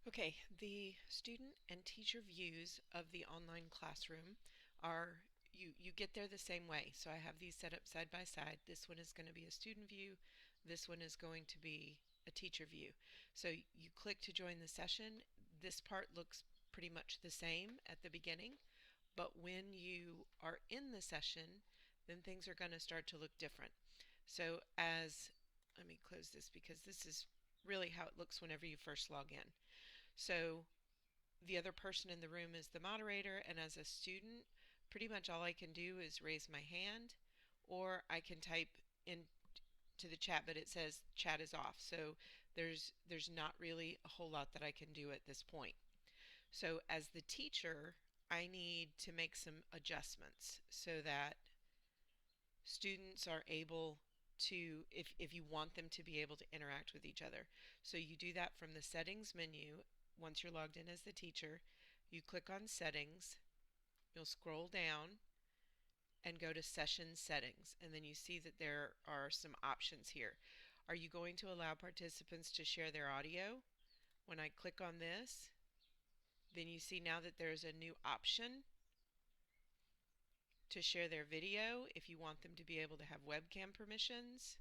Okay, the student and teacher views of the online classroom are you get there the same way. So I have these set up side by side. This one is going to be a student view. This one is going to be a teacher view. So you click to join the session. This part looks pretty much the same at the beginning, but when you are in the session, then things are going to start to look different. So let me close this because this is really how it looks whenever you first log in. So the other person in the room is the moderator, and as a student, pretty much all I can do is raise my hand, or I can type into the chat, but it says chat is off. So there's not really a whole lot that I can do at this point. So as the teacher, I need to make some adjustments so that students are able to, if you want them to be able to interact with each other. So you do that from the settings menu. Once you're logged in as the teacher, you click on settings, you'll scroll down and go to session settings, and then you see that there are some options here. Are you going to allow participants to share their audio? When I click on this, then you see now that there's a new option to share their video if you want them to be able to have webcam permissions,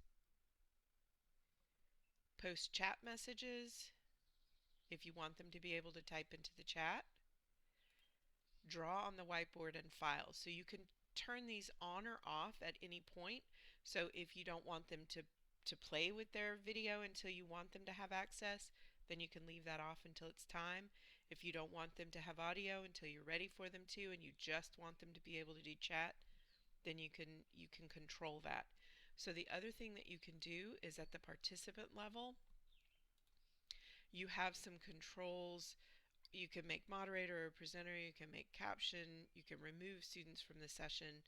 post chat messages if you want them to be able to type into the chat, draw on the whiteboard, and file. So you can turn these on or off at any point. So if you don't want them to play with their video until you want them to have access, then you can leave that off until it's time. If you don't want them to have audio until you're ready for them to, and you just want them to be able to do chat, then you can control that. So the other thing that you can do is at the participant level, you have some controls. You can make moderator or presenter, you can make caption, you can remove students from the session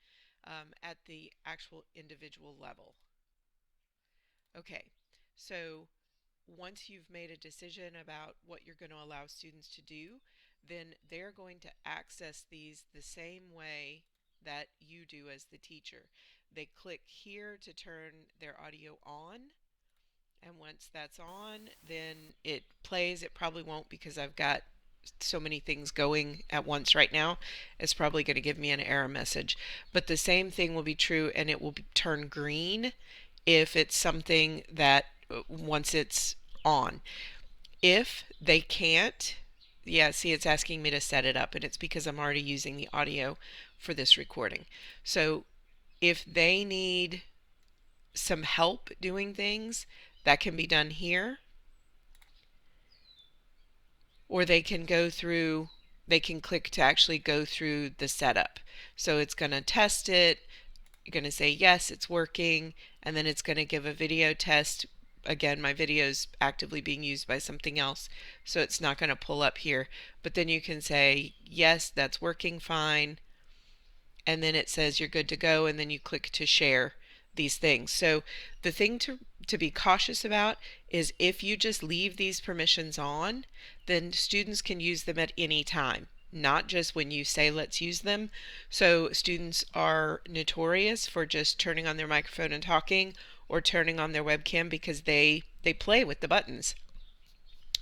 at the actual individual level. Okay, so once you've made a decision about what you're going to allow students to do, then they're going to access these the same way that you do as the teacher. They click here to turn their audio on, and once that's on, then it plays. It probably won't because I've got so many things going at once right now. It's probably going to give me an error message. But the same thing will be true, and it will turn green if it's something that once it's on. If they can't, yeah, see, it's asking me to set it up, and it's because I'm already using the audio for this recording. So if they need some help doing things, that can be done here, or they can click to actually go through the setup. So it's going to test it. You're going to say, yes, it's working, and then it's going to give a video test. Again, my video is actively being used by something else, so it's not going to pull up here. But then you can say, yes, that's working fine, and then it says you're good to go, and then you click to share these things. So the thing to be cautious about is if you just leave these permissions on, then students can use them at any time, not just when you say let's use them. So students are notorious for just turning on their microphone and talking, or turning on their webcam because they play with the buttons.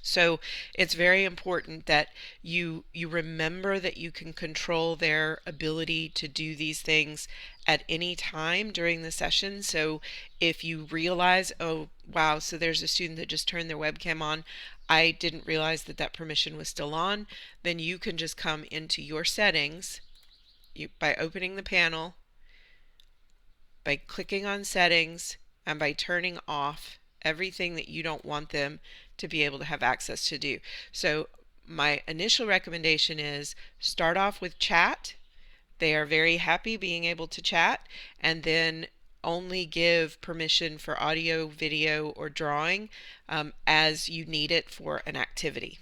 So it's very important that you remember that you can control their ability to do these things at any time during the session. So if you realize, oh wow, so there's a student that just turned their webcam on, I didn't realize that that permission was still on, then you can just come into your settings by opening the panel, by clicking on settings, and by turning off everything that you don't want them to be able to have access to do. So my initial recommendation is start off with chat. They are very happy being able to chat, and then only give permission for audio, video, or drawing as you need it for an activity.